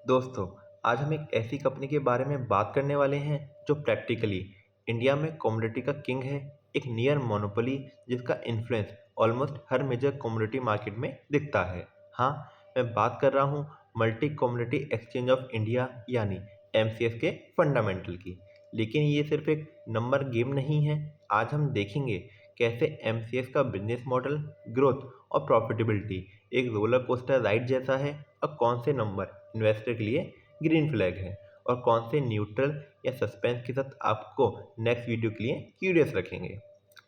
दोस्तों, आज हम एक ऐसी कंपनी के बारे में बात करने वाले हैं जो प्रैक्टिकली इंडिया में कमोडिटी का किंग है। एक नियर मोनोपोली जिसका इन्फ्लुएंस ऑलमोस्ट हर मेजर कमोडिटी मार्केट में दिखता है। हाँ, मैं बात कर रहा हूँ multi commodity exchange of India यानी एमसीएक्स के फंडामेंटल की। लेकिन ये सिर्फ एक नंबर गेम नहीं है। आज हम देखेंगे कैसे एमसीएक्स का बिजनेस मॉडल, ग्रोथ और प्रॉफिटेबिलिटी एक रोलर कोस्टर राइड जैसा है, और कौन से नंबर इन्वेस्टर के लिए ग्रीन फ्लैग है और कौन से न्यूट्रल या सस्पेंस के साथ आपको नेक्स्ट वीडियो के लिए क्यूरियस रखेंगे।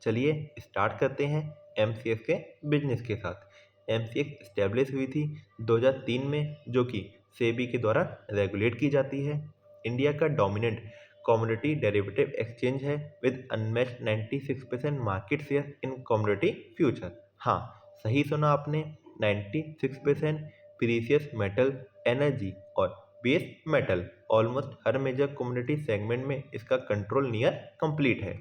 चलिए स्टार्ट करते हैं एमसीएक्स के बिजनेस के साथ। एमसीएक्स इस्टेब्लिश हुई थी 2003 में, जो कि सेबी के द्वारा रेगुलेट की जाती है। इंडिया का डोमिनेंट कमोडिटी डेरिवेटिव एक्सचेंज है with unmatched 96% market share in commodity future. हाँ, सही सुना आपने, 96%। प्रीसियस मेटल, एनर्जी और बेस मेटल ऑलमोस्ट हर मेजर कमोडिटी सेगमेंट में इसका कंट्रोल नियर कंप्लीट है।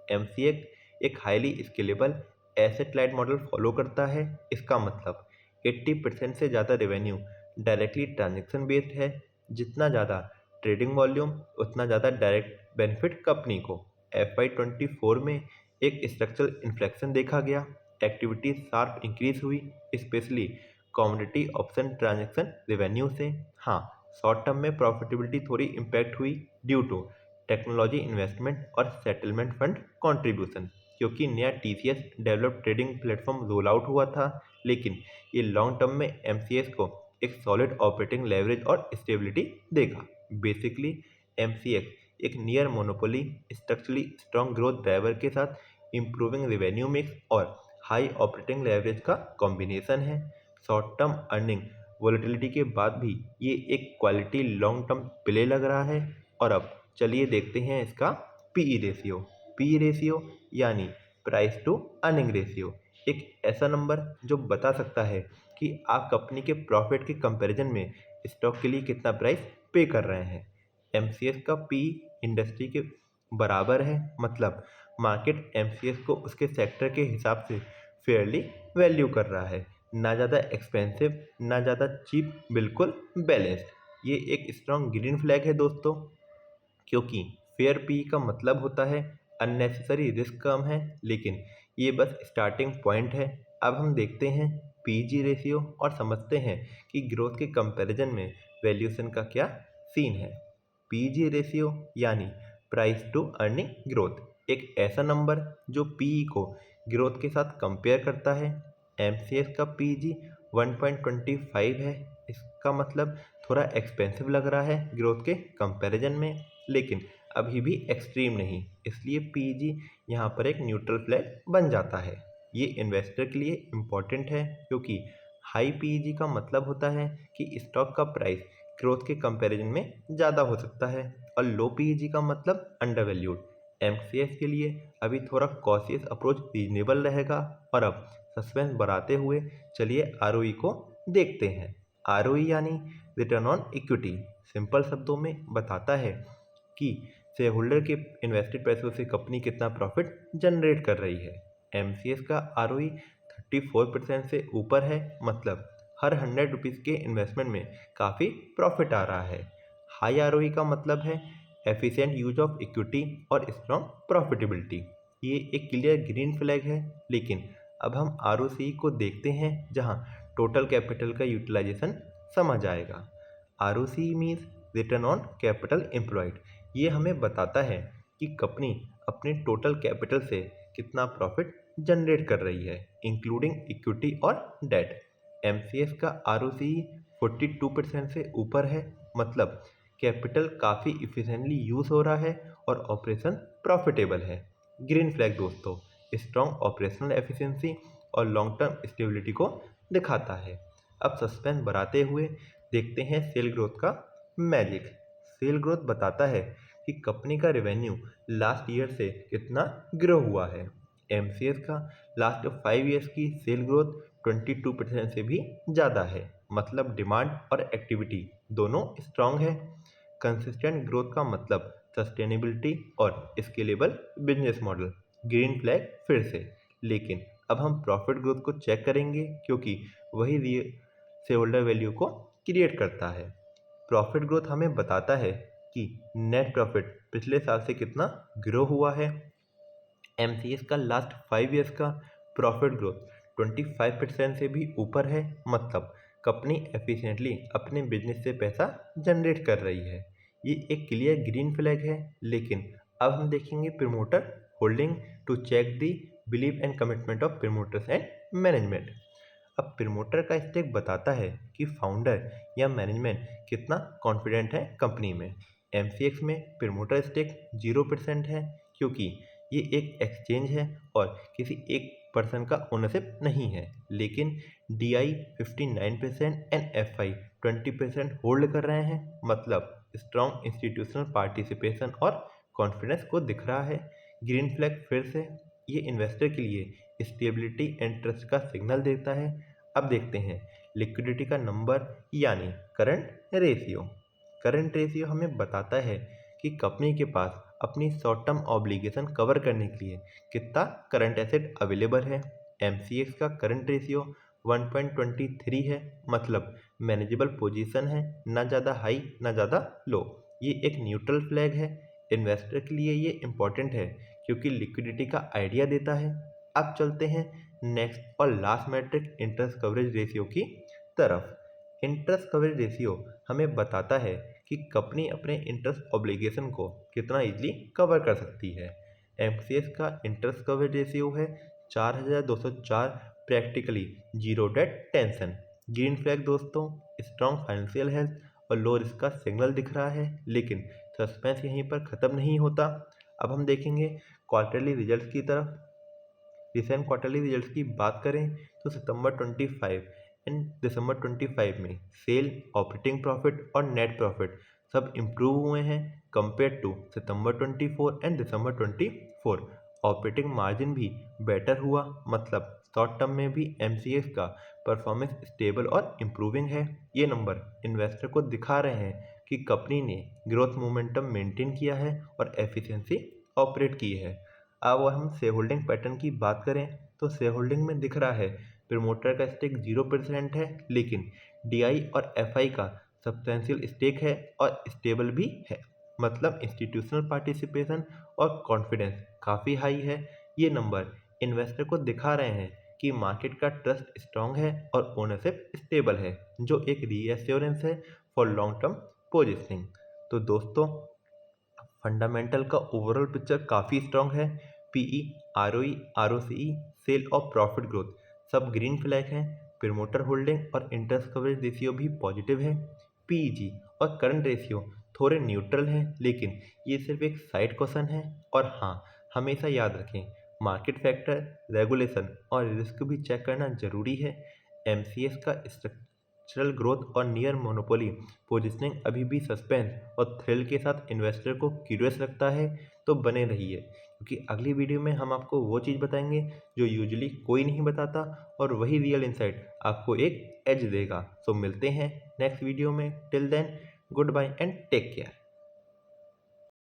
एमसीएक्स एक highly scalable asset light model follow करता है। इसका मतलब 80% से ज़्यादा रेवेन्यू डायरेक्टली ट्रांजेक्शन बेस्ड है। जितना ज़्यादा ट्रेडिंग वॉल्यूम उतना ज़्यादा डायरेक्ट बेनिफिट कंपनी को। FY24 में एक स्ट्रक्चरल इन्फ्लेक्शन देखा गया। एक्टिविटी शार्प इंक्रीज हुई, specially commodity option transaction revenue से। हाँ, शॉर्ट टर्म में प्रॉफिटेबिलिटी थोड़ी इम्पैक्ट हुई ड्यू टू टेक्नोलॉजी इन्वेस्टमेंट और सेटलमेंट फंड कंट्रीब्यूशन, क्योंकि नया TCS develop trading platform roll out हुआ था। लेकिन ये लॉन्ग टर्म में एमसीएस को एक सॉलिड ऑपरेटिंग लेवरेज और स्टेबिलिटी देगा। बेसिकली एमसीएक्स एक near monopoly structurally strong growth driver के साथ इंप्रूविंग रेवेन्यू मिक्स और हाई ऑपरेटिंग लेवरेज का कॉम्बिनेशन है। शॉर्ट टर्म अर्निंग वोलेटिलिटी के बाद भी ये एक क्वालिटी लॉन्ग टर्म प्ले लग रहा है। और अब चलिए देखते हैं इसका पीई रेशियो। पीई रेशियो यानी प्राइस टू अर्निंग रेशियो, एक ऐसा नंबर जो बता सकता है कि आप कंपनी के प्रॉफिट के कंपैरिजन में स्टॉक के लिए कितना प्राइस पे कर रहे हैं। एमसीएक्स का पीई इंडस्ट्री के बराबर है, मतलब मार्केट एमसीएक्स को उसके सेक्टर के हिसाब से फेयरली वैल्यू कर रहा है। ना ज़्यादा एक्सपेंसिव ना ज़्यादा चीप, बिल्कुल बैलेंस्ड। ये एक स्ट्रॉन्ग ग्रीन फ्लैग है दोस्तों, क्योंकि फेयर पी का मतलब होता है अननेसेसरी रिस्क कम है। लेकिन ये बस स्टार्टिंग पॉइंट है। अब हम देखते हैं पीजी रेशियो और समझते हैं कि ग्रोथ के कंपैरिजन में वैल्यूएशन का क्या सीन है। पीजी रेशियो यानी प्राइस टू अर्निंग ग्रोथ, एक ऐसा नंबर जो पीई को ग्रोथ के साथ कंपेयर करता है। एमसीएक्स का पीजी 1.25 है। इसका मतलब थोड़ा एक्सपेंसिव लग रहा है ग्रोथ के कंपैरिजन में, लेकिन अभी भी एक्सट्रीम नहीं। इसलिए पीजी यहाँ पर एक न्यूट्रल फ्लैग बन जाता है। ये इन्वेस्टर के लिए इम्पॉर्टेंट है, क्योंकि हाई पीजी का मतलब होता है कि स्टॉक का प्राइस ग्रोथ के कंपैरिजन में ज़्यादा हो सकता है, और लो पीजी का मतलब अंडर वैल्यूड। एमसीएक्स के लिए अभी थोड़ा कॉशियस अप्रोच रीजनेबल रहेगा। और अब सस्पेंस बढ़ाते हुए चलिए आरओई को देखते हैं। आरओई यानी रिटर्न ऑन इक्विटी सिंपल शब्दों में बताता है कि शेयर होल्डर के इन्वेस्टेड पैसों से कंपनी कितना प्रॉफिट जनरेट कर रही है। एमसीएक्स का आरओई 34% से ऊपर है, मतलब हर 100 रुपीज़ के इन्वेस्टमेंट में काफ़ी प्रॉफिट आ रहा है। हाई आरओई का मतलब है एफिशिएंट यूज ऑफ इक्विटी और स्ट्रॉन्ग प्रॉफिटेबिलिटी। ये एक क्लियर ग्रीन फ्लैग है। लेकिन अब हम आरओसी को देखते हैं, जहां टोटल कैपिटल का यूटिलाइजेशन समझ आएगा। ROC means return on capital employed. ये हमें बताता है कि कंपनी अपने टोटल कैपिटल से कितना प्रॉफिट जनरेट कर रही है, इंक्लूडिंग इक्विटी और डेट। एमसीएक्स का आरओसी 42% से ऊपर है, मतलब कैपिटल काफ़ी इफिशिएंटली यूज़ हो रहा है और ऑपरेशन प्रॉफिटेबल है। ग्रीन फ्लैग दोस्तों स्ट्रॉन्ग ऑपरेशनल एफिशिएंसी और लॉन्ग टर्म स्टेबिलिटी को दिखाता है। अब सस्पेंस बढ़ाते हुए देखते हैं सेल ग्रोथ का मैजिक। सेल ग्रोथ बताता है कि कंपनी का रेवेन्यू लास्ट ईयर से कितना ग्रो हुआ है। एमसीएक्स का लास्ट 5 ईयर्स की सेल ग्रोथ 22% से भी ज़्यादा है, मतलब डिमांड और एक्टिविटी दोनों स्ट्रांग है। कंसिस्टेंट ग्रोथ का मतलब सस्टेनेबिलिटी और scalable business model, green flag फिर से। लेकिन अब हम प्रॉफिट ग्रोथ को चेक करेंगे, क्योंकि वही शेयर होल्डर वैल्यू को क्रिएट करता है। प्रॉफिट ग्रोथ हमें बताता है कि नेट प्रॉफिट पिछले साल से कितना ग्रो हुआ है। एमसीएक्स का लास्ट 5 ईयर्स का प्रॉफिट ग्रोथ 25% से भी ऊपर है, मतलब कंपनी एफिशिएंटली अपने बिजनेस से पैसा जनरेट कर रही है। ये एक क्लियर ग्रीन फ्लैग है। लेकिन अब हम देखेंगे promoter holding to check the believe and commitment of promoters and management. अब प्रमोटर का स्टेक बताता है कि फाउंडर या मैनेजमेंट कितना कॉन्फिडेंट है कंपनी में। एमसीएक्स में प्रमोटर स्टेक 0% है, क्योंकि ये एक एक्सचेंज है और किसी एक पर्सन का ओनरशिप नहीं है। लेकिन डीआई 59% एंड एफआई 20% होल्ड कर रहे हैं, मतलब स्ट्रॉन्ग इंस्टीट्यूशनल पार्टिसिपेशन और कॉन्फिडेंस को दिख रहा है। ग्रीन फ्लैग फिर से ये इन्वेस्टर के लिए स्टेबिलिटी एंड ट्रस्ट का सिग्नल देता है। अब देखते हैं लिक्विडिटी का नंबर यानी करंट रेशियो। करंट रेशियो हमें बताता है कि कंपनी के पास अपनी शॉर्ट टर्म ऑब्लिगेशन कवर करने के लिए कितना करंट एसेट अवेलेबल है। एमसीएक्स का करंट रेशियो 1.23 है, मतलब मैनेजेबल पोजीशन है, ना ज़्यादा हाई ना ज़्यादा लो। ये एक न्यूट्रल फ्लैग है। इन्वेस्टर के लिए ये इम्पॉर्टेंट है क्योंकि लिक्विडिटी का आइडिया देता है। अब चलते हैं नेक्स्ट और last metric interest coverage ratio की तरफ। इंटरेस्ट कवरेज रेशियो हमें बताता है कि कंपनी अपने इंटरेस्ट ऑब्लिगेशन को कितना इजीली कवर कर सकती है। एमसीएक्स का इंटरेस्ट कवरेज रेशियो है 4204, practically zero debt tension. Green flag दोस्तों, स्ट्रॉन्ग फाइनेंशियल हेल्थ और लो रिस्क का सिग्नल दिख रहा है। लेकिन सस्पेंस यहीं पर ख़त्म नहीं होता। अब हम देखेंगे क्वार्टरली रिजल्ट्स की तरफ। रिसेंट क्वार्टरली रिजल्ट्स की बात करें तो सितंबर 25 एंड दिसंबर 25 में सेल, ऑपरेटिंग प्रॉफिट और नेट प्रॉफिट सब इम्प्रूव हुए हैं कंपेयर टू सितंबर 24 एंड दिसंबर 24। ऑपरेटिंग मार्जिन भी बेटर हुआ, मतलब शॉर्ट टर्म में भी एमसीएक्स का परफॉर्मेंस स्टेबल और इम्प्रूविंग है। ये नंबर इन्वेस्टर को दिखा रहे हैं कि कंपनी ने ग्रोथ मोमेंटम मेंटेन किया है और एफिशिएंसी ऑपरेट की है। अब हम शेयर होल्डिंग पैटर्न की बात करें तो शेयर होल्डिंग में दिख रहा है प्रमोटर का स्टेक 0% है, लेकिन डीआई और एफआई का सब्सटेंशियल स्टेक है और स्टेबल भी है, मतलब इंस्टीट्यूशनल पार्टिसिपेशन और कॉन्फिडेंस काफ़ी हाई है। ये नंबर इन्वेस्टर को दिखा रहे हैं कि मार्केट का ट्रस्ट स्ट्रांग है और ओनरशिप स्टेबल है, जो एक रीएश्योरेंस है फॉर लॉन्ग टर्म पोजिशनिंग। तो दोस्तों, फंडामेंटल का ओवरऑल पिक्चर काफ़ी स्ट्रांग है। पीई, आरओई, आरओसीई, सेल और प्रॉफिट ग्रोथ सब ग्रीन फ्लैग हैं। प्रमोटर होल्डिंग और इंटरेस्ट कवरेज रेशियो भी पॉजिटिव है। पीईजी और करंट रेशियो थोड़े न्यूट्रल हैं, लेकिन ये सिर्फ एक साइड क्वेश्चन है। और हाँ, हमेशा याद रखें मार्केट फैक्टर, रेगुलेशन और रिस्क भी चेक करना जरूरी है। एमसीएक्स का स्ट्रक्चरल ग्रोथ और नियर मोनोपोली पोजिशनिंग अभी भी सस्पेंस और थ्रिल के साथ इन्वेस्टर को क्यूरियस रखता है। तो बने रहिए, क्योंकि अगली वीडियो में हम आपको वो चीज़ बताएंगे जो यूजुअली कोई नहीं बताता, और वही रियल इंसाइट आपको एक एज देगा। सो मिलते हैं नेक्स्ट वीडियो में। Till then, goodbye and take care.